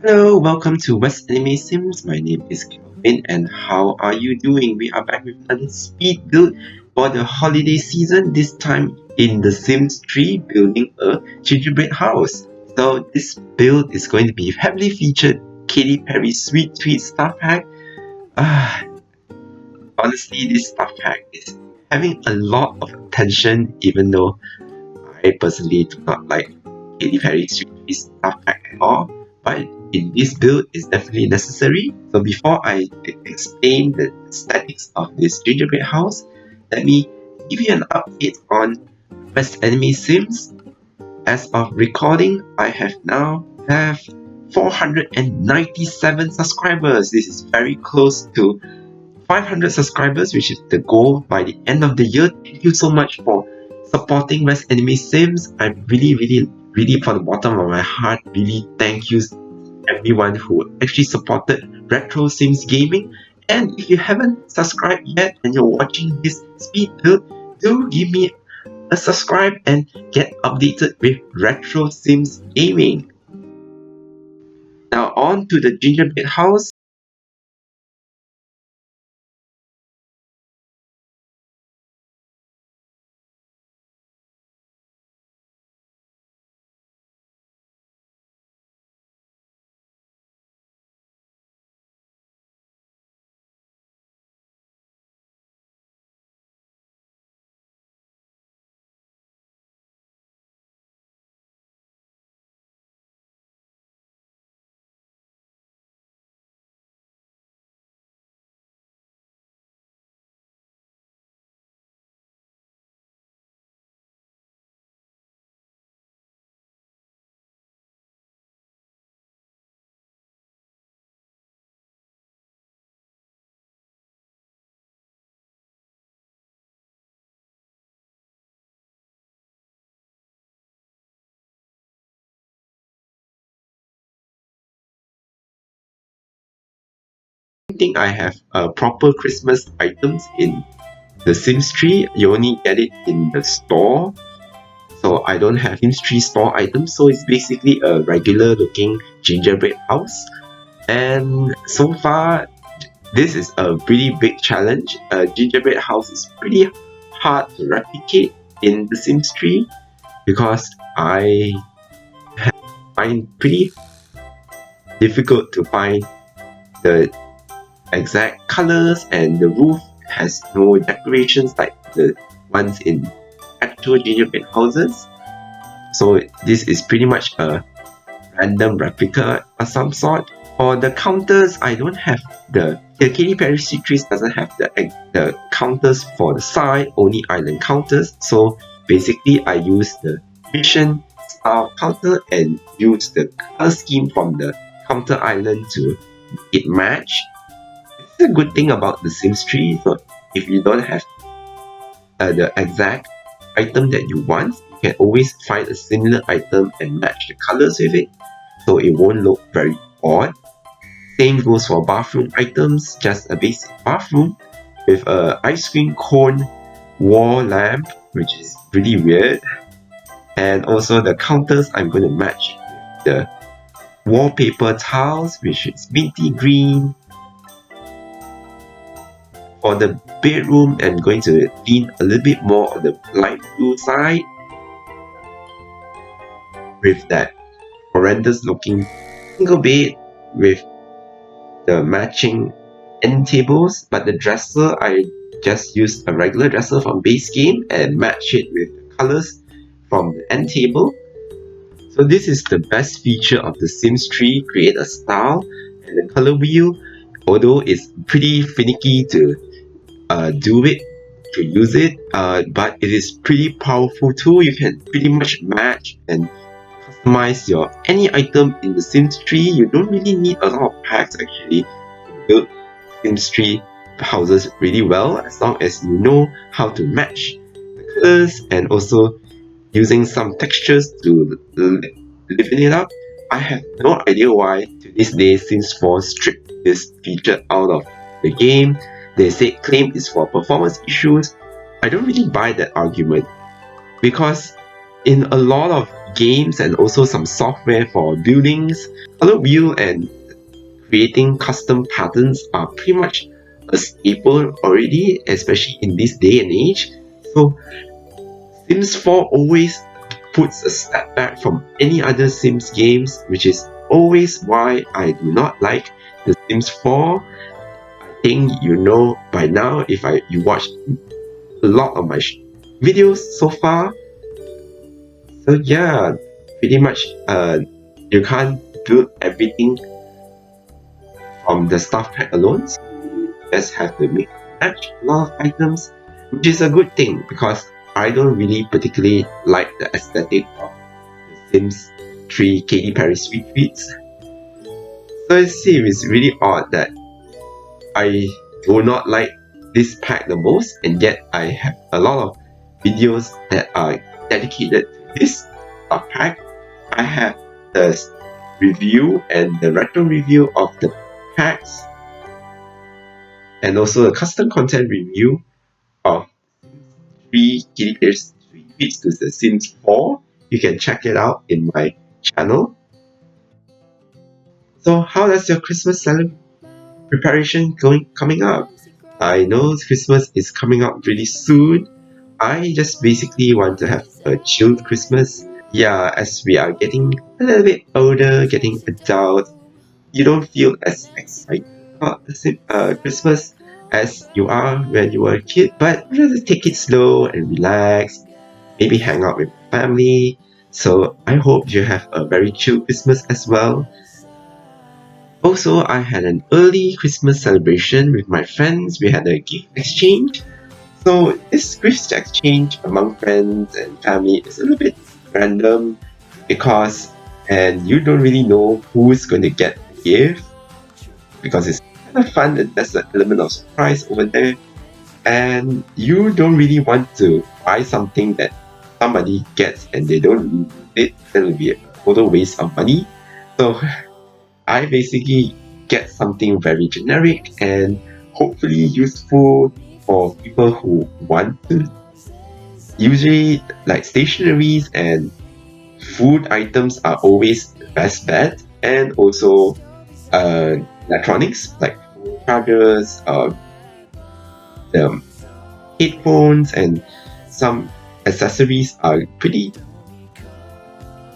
Hello, welcome to West Anime Sims. My name is Kelvin, and how are you doing? We are back with another speed build for the holiday season. This time in The Sims 3, building a gingerbread house. So this build is going to be heavily featured Katy Perry Sweet Tweet Stuff Pack. Ah, honestly, this stuff pack is having a lot of attention, even though I personally do not like Katy Perry's Sweet Stuff Pack at all, but in this build it's definitely necessary. So before I explain the statics of this gingerbread house, let me give you an update on Best Anime Sims. As of recording, I have 497 subscribers. This is very close to 500 subscribers, which is the goal by the end of the year. Thank you so much for supporting West Anime Sims. I'm really from the bottom of my heart, really thank you everyone who actually supported Retro Sims Gaming. And if you haven't subscribed yet and you're watching this speed build, do give me a subscribe and get updated with Retro Sims Gaming. Now on to the gingerbread house. I think I have proper Christmas items in the Sims 3. You only get it in the store, so I don't have Sims 3 store items. So it's basically a regular looking gingerbread house. And so far, this is a pretty big challenge. A gingerbread house is pretty hard to replicate in the Sims 3 because I find pretty difficult to find the exact colors, and the roof has no decorations like the ones in actual gingerbread houses. So this is pretty much a random replica of some sort. For the counters, I don't have the Katy Perry Citrus doesn't have the counters for the side, only island counters. So basically I use the mission style counter and use the color scheme from the counter island to make it match. It's a good thing about the Sims 3. So if you don't have the exact item that you want, you can always find a similar item and match the colors with it, so it won't look very odd. Same goes for bathroom items, just a basic bathroom with a ice cream cone wall lamp, which is really weird. And also the counters, I'm going to match with the wallpaper tiles, which is minty green. For the bedroom, I'm going to lean a little bit more on the light blue side with that horrendous looking single bed with the matching end tables, but the dresser, I just used a regular dresser from base game and match it with the colors from the end table. So this is the best feature of the Sims 3, create a style, and the color wheel, although it's pretty finicky to use it, but it is pretty powerful tool. You can pretty much match and customize your any item in the Sims 3. You don't really need a lot of packs actually to build Sims 3 houses really well, as long as you know how to match the colors and also using some textures to liven it up. I have no idea why to this day Sims 4 stripped this feature out of the game. They say claim is for performance issues. I don't really buy that argument because in a lot of games and also some software for buildings, color wheel and creating custom patterns are pretty much a staple already, especially in this day and age. So Sims 4 always puts a step back from any other Sims games, which is always why I do not like The Sims 4. I think you know by now if you watched a lot of my videos so far. So yeah, pretty much you can't build everything from the stuff pack alone. So you just have to make a lot of items, which is a good thing because I don't really particularly like the aesthetic of The Sims 3 Katy Perry Sweet Treats. So it seems really odd that I do not like this pack the most, and yet I have a lot of videos that are dedicated to this pack. I have the review and the retro review of the packs, and also a custom content review of 3 Kitty Pairs Tweets to The Sims 4. You can check it out in my channel. So how does your Christmas preparation coming up? I know Christmas is coming up really soon. I just basically want to have a chilled Christmas. Yeah, as we are getting a little bit older, getting adult, you don't feel as excited about Christmas as you are when you were a kid, but just take it slow and relax, maybe hang out with family. So I hope you have a very chill Christmas as well. Also, I had an early Christmas celebration with my friends. We had a gift exchange. So this gift exchange among friends and family is a little bit random because and you don't really know who's going to get the gift because it's kind of fun and there's an element of surprise over there, and you don't really want to buy something that somebody gets and they don't really need it. That will be a total waste of money. So I basically get something very generic and hopefully useful for people who want to. Usually like stationaries and food items are always the best bet, and also electronics like chargers, the headphones and some accessories are pretty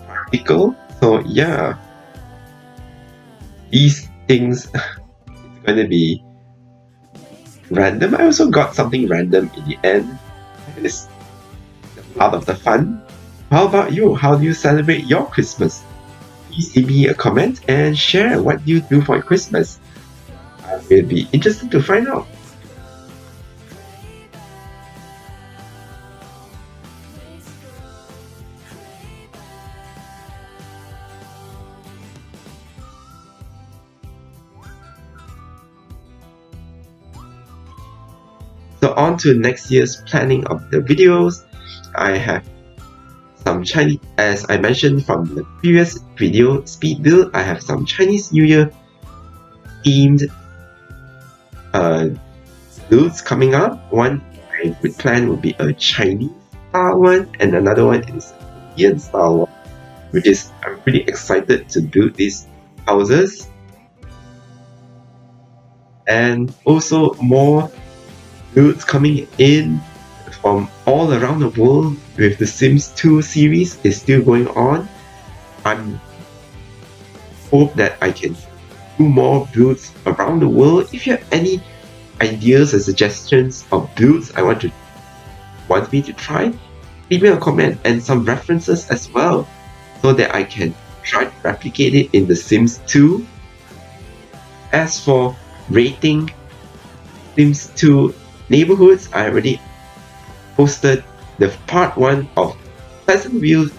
practical. So yeah, these things it's going to be random. I also got something random in the end. It's part of the fun. How about you? How do you celebrate your Christmas? Please leave me a comment and share what you do for Christmas. I will be interested to find out. So on to next year's planning of the videos. I have some Chinese, as I mentioned from the previous video speed build, I have some Chinese New Year themed builds coming up. One I would plan would be a Chinese style one, and another one is an Indian style one, which is I'm pretty excited to build these houses. And also more builds coming in from all around the world with the Sims 2 series is still going on. I'm hope that I can do more builds around the world. If you have any ideas or suggestions of builds want me to try, leave me a comment and some references as well so that I can try to replicate it in The Sims 2. As for rating Sims 2 neighborhoods, I already posted the part 1 of Pleasantville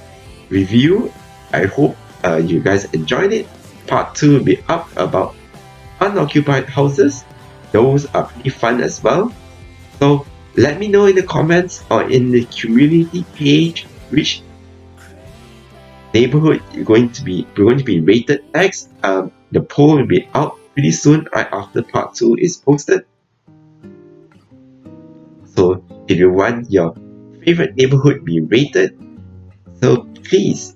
review. I hope you guys enjoyed it. Part 2 will be up about unoccupied houses. Those are pretty fun as well. So let me know in the comments or in the community page which neighborhood we're going to be rated next. The poll will be out pretty soon right after part 2 is posted. So if you want your favorite neighborhood be rated, So please,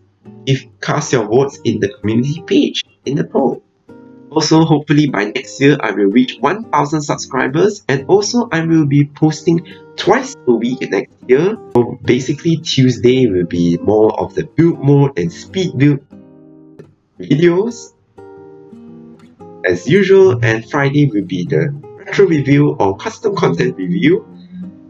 cast your votes in the community page in the poll. Also, hopefully by next year, I will reach 1,000 subscribers, and also I will be posting twice a week next year. So basically, Tuesday will be more of the build mode and speed build videos as usual, and Friday will be the retro review or custom content review.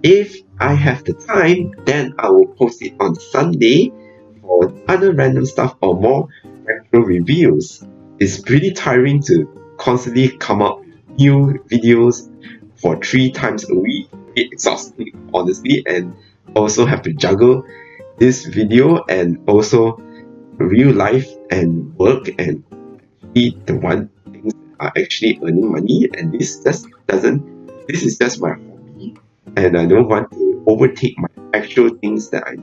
If I have the time, then I will post it on Sunday for other random stuff or more retro reviews. It's pretty tiring to constantly come up with new videos for 3 times a week. It's exhausting, honestly, and also have to juggle this video and also real life and work and be the one things that are actually earning money, and this is just my hobby, and I don't want to overtake my actual things that I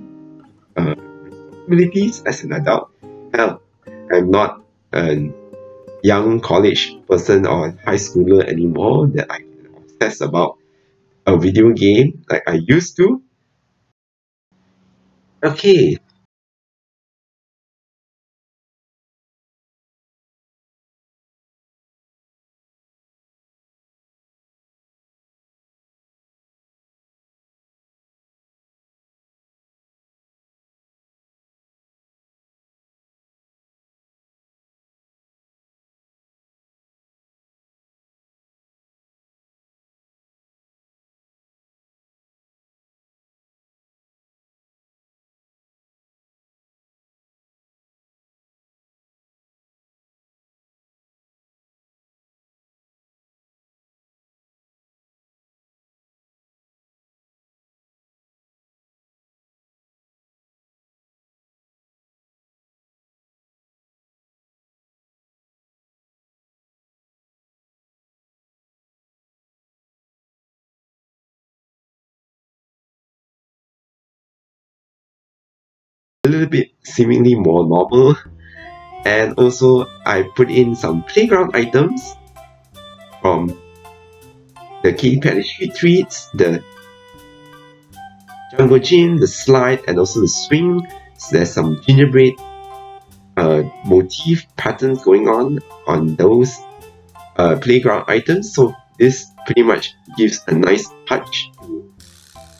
responsibilities as an adult. Hell, I'm not a young college person or high schooler anymore that I can obsess about a video game like I used to. Okay, a little bit seemingly more normal, and also I put in some playground items from the Katy Perry Street Treats, the jungle gym, the slide, and also the swing. So there's some gingerbread motif patterns going on those playground items. So this pretty much gives a nice touch to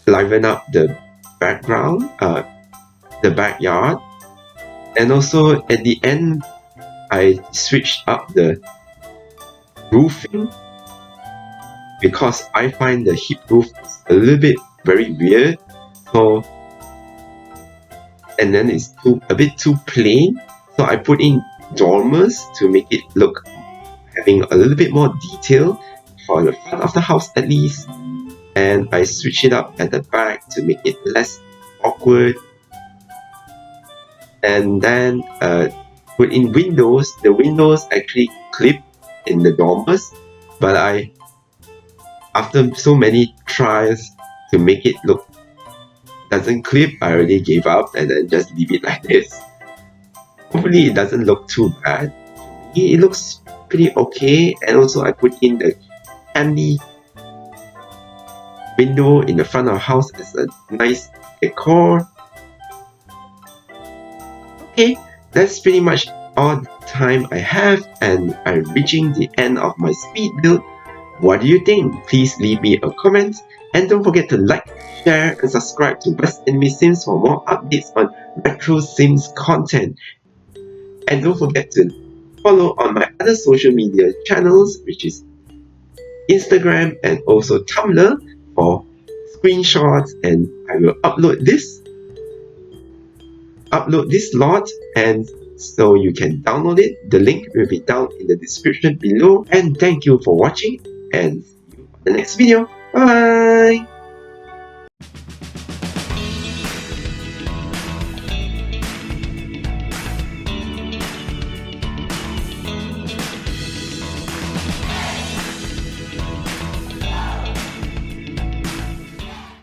liven up the background, the backyard. And also at the end, I switched up the roofing because I find the hip roof is a little bit very weird. So, and then it's a bit too plain. So I put in dormers to make it look having a little bit more detail for the front of the house at least. And I switch it up at the back to make it less awkward. And then put in windows. The windows actually clip in the dormers, but after so many tries to make it look doesn't clip, I already gave up and then just leave it like this. Hopefully it doesn't look too bad. It looks pretty okay, and also I put in the handy window in the front of the house as a nice decor. Okay, that's pretty much all the time I have, and I'm reaching the end of my speed build. What do you think? Please leave me a comment, and don't forget to like, share, and subscribe to West Enemy Sims for more updates on retro Sims content. And don't forget to follow on my other social media channels, which is Instagram and also Tumblr for screenshots, and I will upload this lot, and so you can download it. The link will be down in the description below, and thank you for watching, and see you on the next video. Bye.